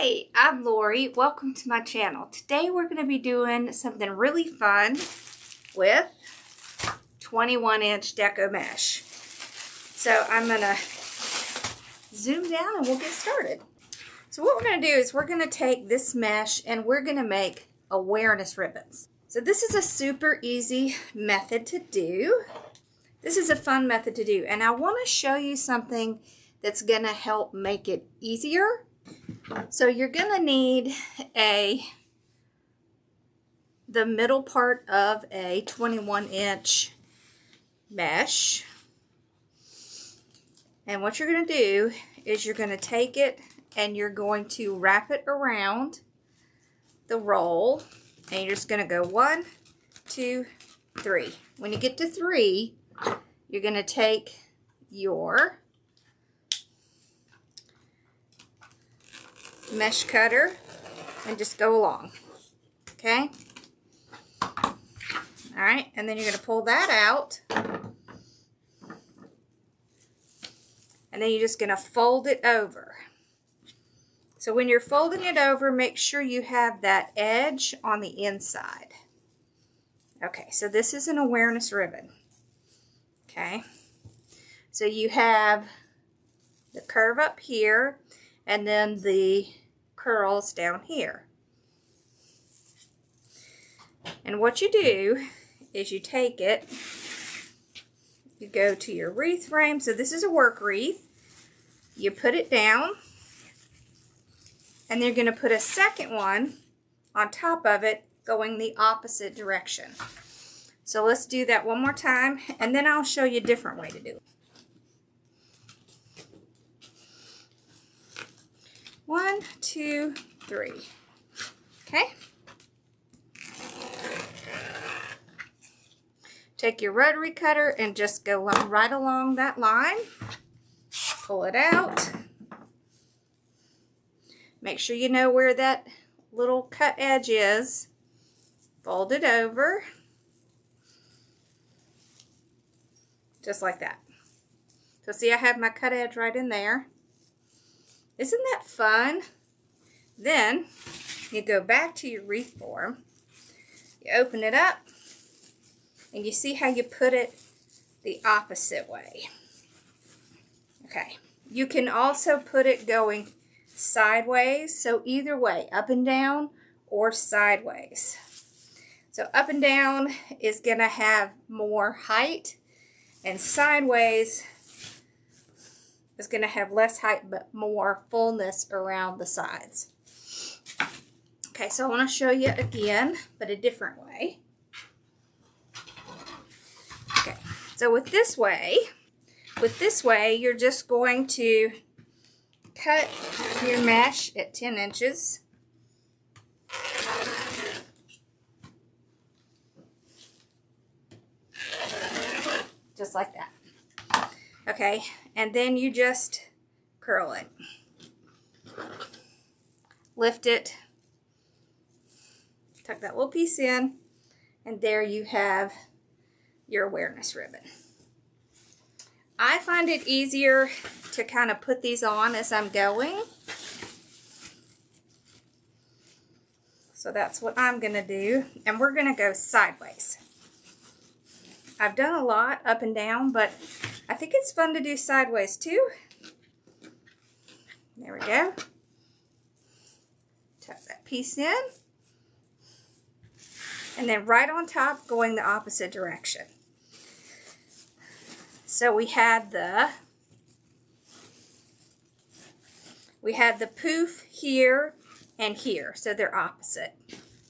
Hey, I'm Lori. Welcome to my channel. Today we're going to be doing something really fun with 21-inch Deco mesh. So I'm going to zoom down and we'll get started. So what we're going to do is we're going to take this mesh and we're going to make awareness ribbons. So this is a super easy method to do. This is a fun method to do, and I want to show you something that's going to help make it easier. So you're going to need the middle part of a 21-inch mesh. And what you're going to do is you're going to take it and you're going to wrap it around the roll, and you're just going to go 1, 2, 3. When you get to 3, you're going to take your mesh cutter and just go along. Okay? Alright, and then you're going to pull that out. And then you're just going to fold it over. So when you're folding it over, make sure you have that edge on the inside. Okay, so this is an awareness ribbon. Okay, so you have the curve up here and then the curls down here. And what you do is you take it, you go to your wreath frame. So this is a work wreath. You put it down, and you're going to put a second one on top of it going the opposite direction. So let's do that one more time, and then I'll show you a different way to do it. 1, 2, 3. Okay. Take your rotary cutter and just go right along that line. Pull it out. Make sure you know where that little cut edge is. Fold it over. Just like that. So see, I have my cut edge right in there. Isn't that fun? Then you go back to your wreath form. You open it up, and you see how you put it the opposite way. Okay. You can also put it going sideways, so either way, up and down or sideways. So up and down is going to have more height, and sideways is going to have less height but more fullness around the sides. Okay, so I want to show you again, but a different way. Okay, so with this way, you're just going to cut your mesh at 10 inches. Just like that. Okay, and then you just curl it. Lift it. Tuck that little piece in, and there you have your awareness ribbon. I find it easier to kind of put these on as I'm going. So that's what I'm going to do, and we're going to go sideways. I've done a lot up and down, but I think it's fun to do sideways too. There we go. Tuck that piece in. And then right on top, going the opposite direction. So we had the poof here and here, so they're opposite.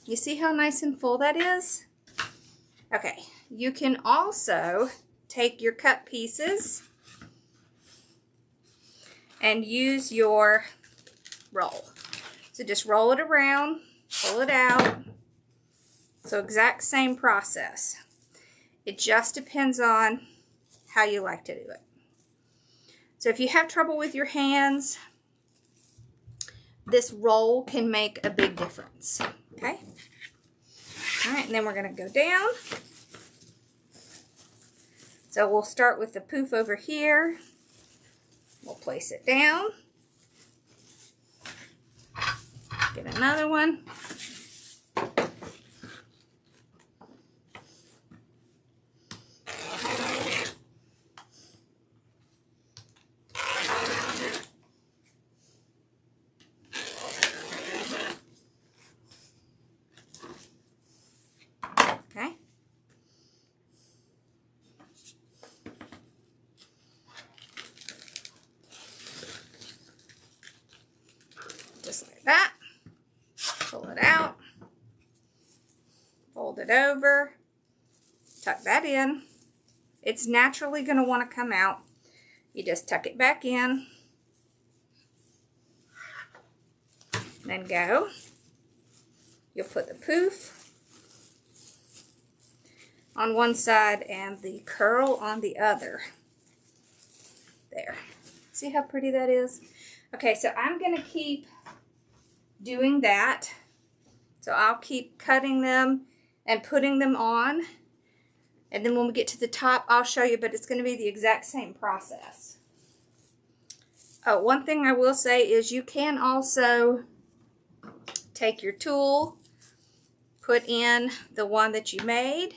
You see how nice and full that is? Okay, you can also take your cut pieces and use your roll. So just roll it around, pull it out. So exact same process. It just depends on how you like to do it. So if you have trouble with your hands, this roll can make a big difference. Okay? All right, and then we're going to go down. So we'll start with the poof over here. We'll place it down. Take another one. Okay. Just like that. Pull it out. Fold it over. Tuck that in. It's naturally going to want to come out. You just tuck it back in. Then go. You'll put the poof on one side and the curl on the other. There. See how pretty that is? Okay, so I'm going to keep doing that. So I'll keep cutting them and putting them on. And then when we get to the top, I'll show you, but it's going to be the exact same process. Oh, one thing I will say is you can also take your tool, put in the one that you made,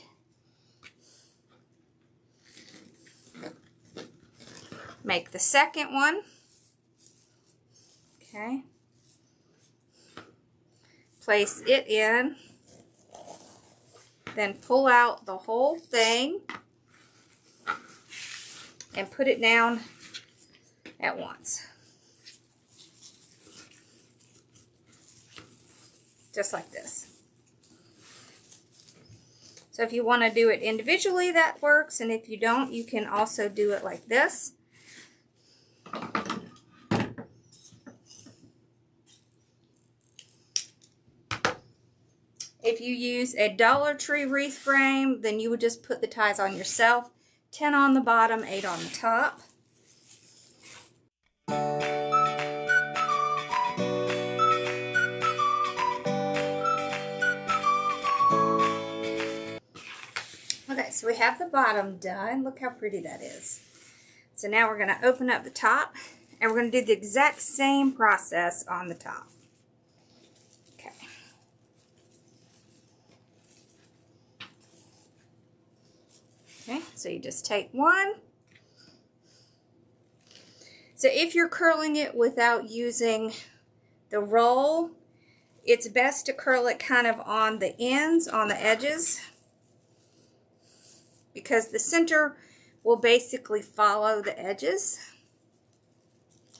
make the second one, okay, place it in, then pull out the whole thing and put it down at once. Just like this. So if you want to do it individually, that works, and if you don't, you can also do it like this. If you use a Dollar Tree wreath frame, then you would just put the ties on yourself. 10 on the bottom, 8 on the top. Okay, so we have the bottom done. Look how pretty that is. So now we're going to open up the top, and we're going to do the exact same process on the top. Okay. Okay, so you just take one. So if you're curling it without using the roll, it's best to curl it kind of on the ends, on the edges, because the center will basically follow the edges.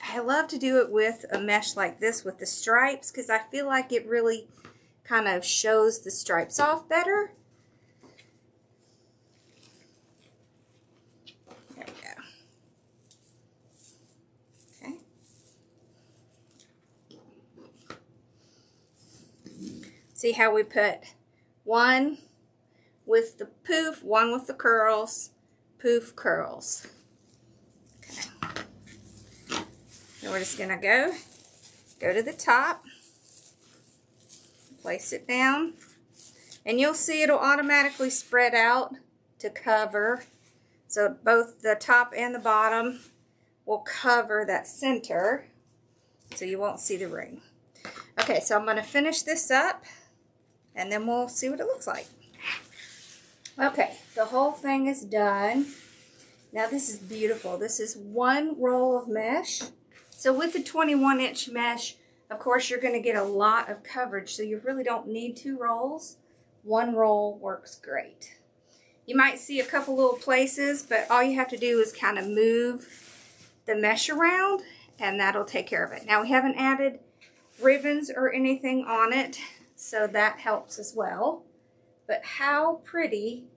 I love to do it with a mesh like this with the stripes, because I feel like it really kind of shows the stripes off better. There we go. Okay. See how we put one with the poof, one with the curls, poof, curls. Okay. Then we're just gonna go to the top, place it down, and you'll see it'll automatically spread out to cover. So both the top and the bottom will cover that center, so you won't see the ring. Okay, so I'm gonna finish this up, and then we'll see what it looks like. Okay, the whole thing is done. Now this is beautiful. This is one roll of mesh. So with the 21-inch mesh, of course, you're going to get a lot of coverage, so you really don't need 2 rolls. One roll works great. You might see a couple little places, but all you have to do is kind of move the mesh around, and that'll take care of it. Now we haven't added ribbons or anything on it, so that helps as well. But how pretty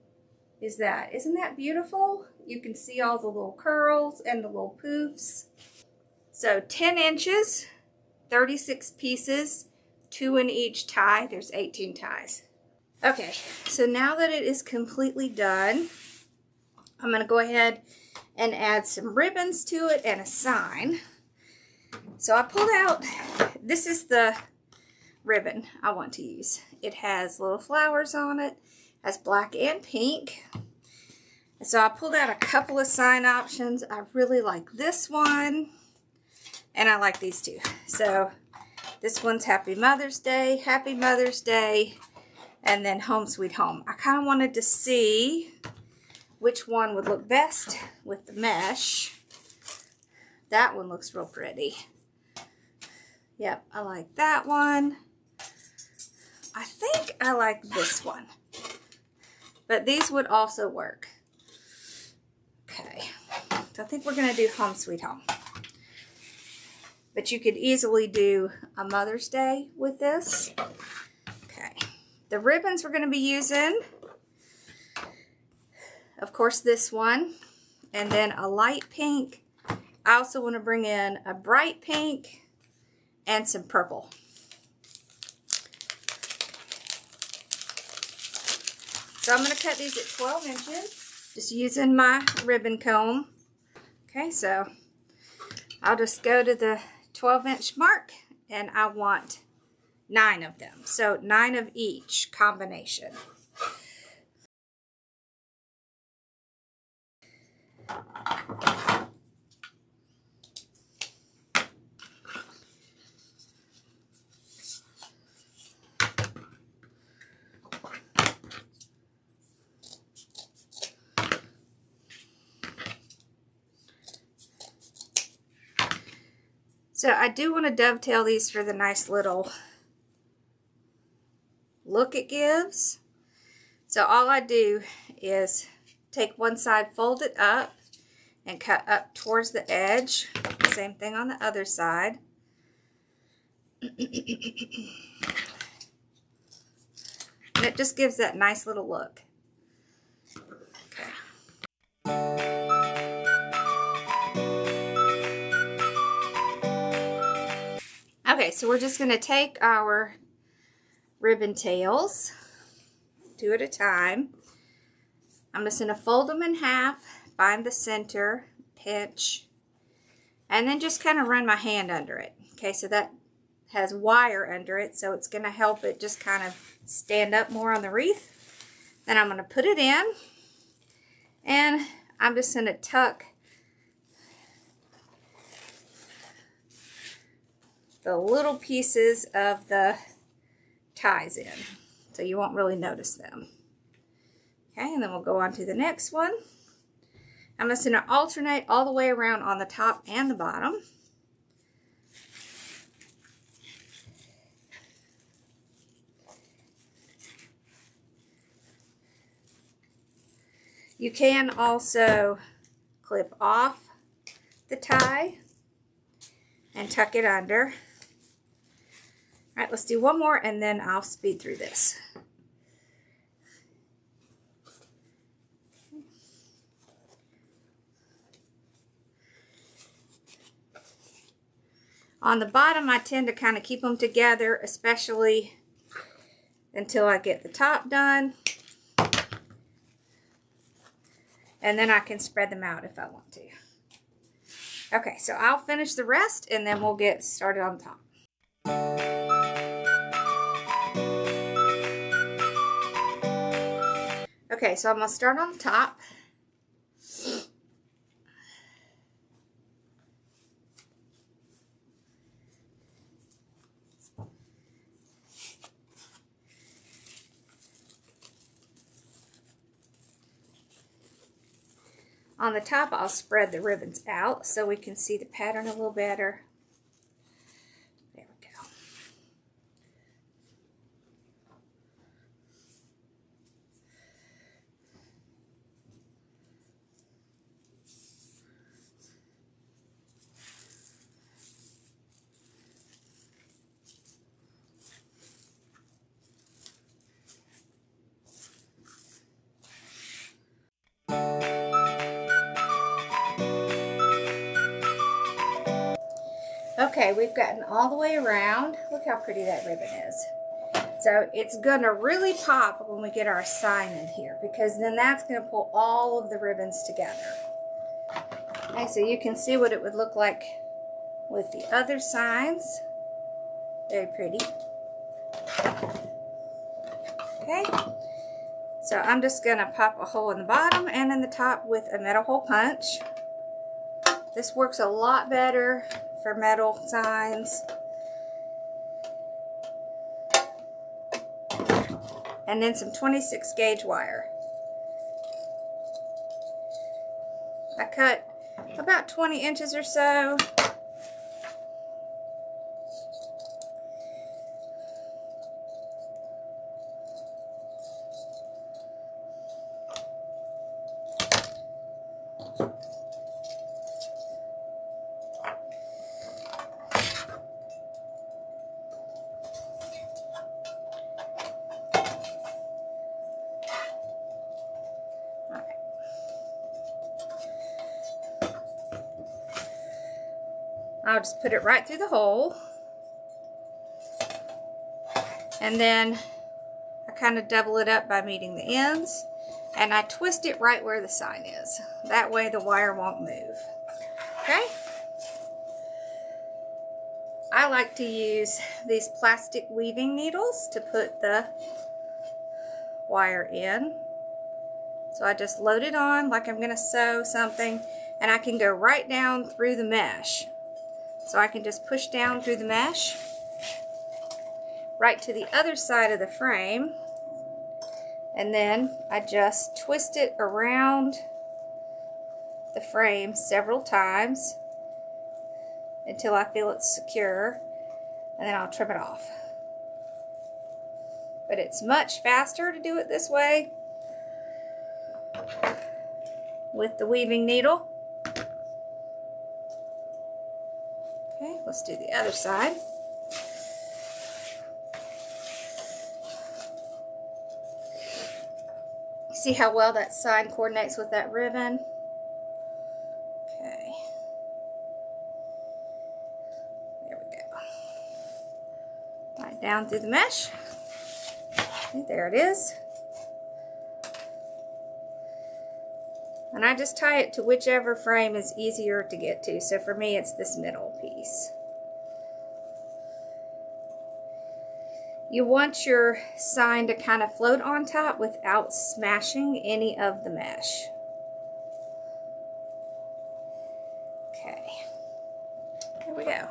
is that? Isn't that beautiful? You can see all the little curls and the little poofs. So 10 inches, 36 pieces, 2 in each tie. There's 18 ties. Okay, so now that it is completely done, I'm going to go ahead and add some ribbons to it and a sign. So I pulled out, this is the ribbon I want to use. It has little flowers on it, has black and pink. So I pulled out a couple of sign options. I really like this one, and I like these two. So This one's Happy Mother's Day, Happy Mother's Day, and then Home Sweet Home. I kind of wanted to see which one would look best with the mesh. That one looks real pretty. Yep, I like that one. I think I like this one. But these would also work. Okay, so I think we're going to do Home Sweet Home. But you could easily do a Mother's Day with this. Okay, the ribbons we're going to be using, of course, this one, and then a light pink. I also want to bring in a bright pink and some purple. So I'm going to cut these at 12 inches, just using my ribbon comb. Okay, so I'll just go to the 12-inch mark, and I want 9 of them. So 9 of each combination. So I do want to dovetail these for the nice little look it gives. So all I do is take one side, fold it up, and cut up towards the edge. Same thing on the other side. And it just gives that nice little look. Okay. Okay, so we're just going to take our ribbon tails, 2 at a time. I'm just going to fold them in half, find the center, pinch, and then just kind of run my hand under it. Okay, so that has wire under it, so it's going to help it just kind of stand up more on the wreath. Then I'm going to put it in, and I'm just going to tuck the little pieces of the ties in, so you won't really notice them. Okay, and then we'll go on to the next one. I'm just going to alternate all the way around on the top and the bottom. You can also clip off the tie and tuck it under. All right, let's do one more and then I'll speed through this. On the bottom, I tend to kind of keep them together, especially until I get the top done. And then I can spread them out if I want to. Okay, so I'll finish the rest and then we'll get started on top. Okay, so I'm going to start on the top. On the top, I'll spread the ribbons out so we can see the pattern a little better. There we go. Okay, we've gotten all the way around. Look how pretty that ribbon is. So it's going to really pop when we get our sign in here, because then that's going to pull all of the ribbons together. Okay, so you can see what it would look like with the other signs. Very pretty. Okay, so I'm just going to pop a hole in the bottom and in the top with a metal hole punch. This works a lot better for metal signs. and then some 26 gauge wire. I cut about 20 inches or so. I'll just put it right through the hole, and then I kind of double it up by meeting the ends, and I twist it right where the sign is. That way the wire won't move. Okay? I like to use these plastic weaving needles to put the wire in. So I just load it on like I'm going to sew something, and I can go right down through the mesh. So I can just push down through the mesh right to the other side of the frame, and then I just twist it around the frame several times until I feel it's secure, and then I'll trim it off. But it's much faster to do it this way with the weaving needle. Okay, let's do the other side. See how well that sign coordinates with that ribbon? Okay. There we go. Right down through the mesh. Okay, there it is. And I just tie it to whichever frame is easier to get to. So for me, it's this middle piece. You want your sign to kind of float on top without smashing any of the mesh. Okay, there we go.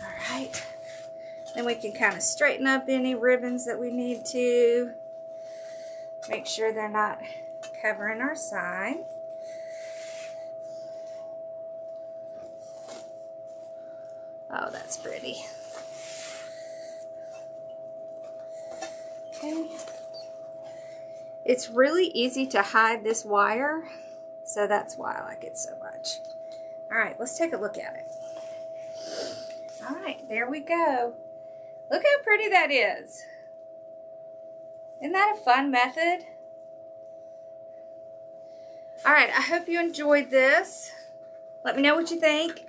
Alright, then we can kind of straighten up any ribbons that we need to. Make sure they're not covering our sign. Oh, that's pretty. Okay. It's really easy to hide this wire, so that's why I like it so much. Alright, let's take a look at it. Alright, there we go. Look how pretty that is. Isn't that a fun method? Alright, I hope you enjoyed this. Let me know what you think.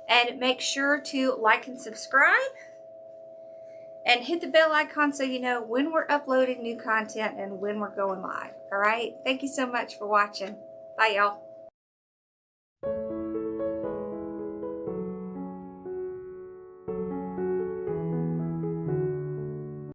And make sure to like and subscribe. And hit the bell icon so you know when we're uploading new content and when we're going live. Alright? Thank you so much for watching. Bye, y'all.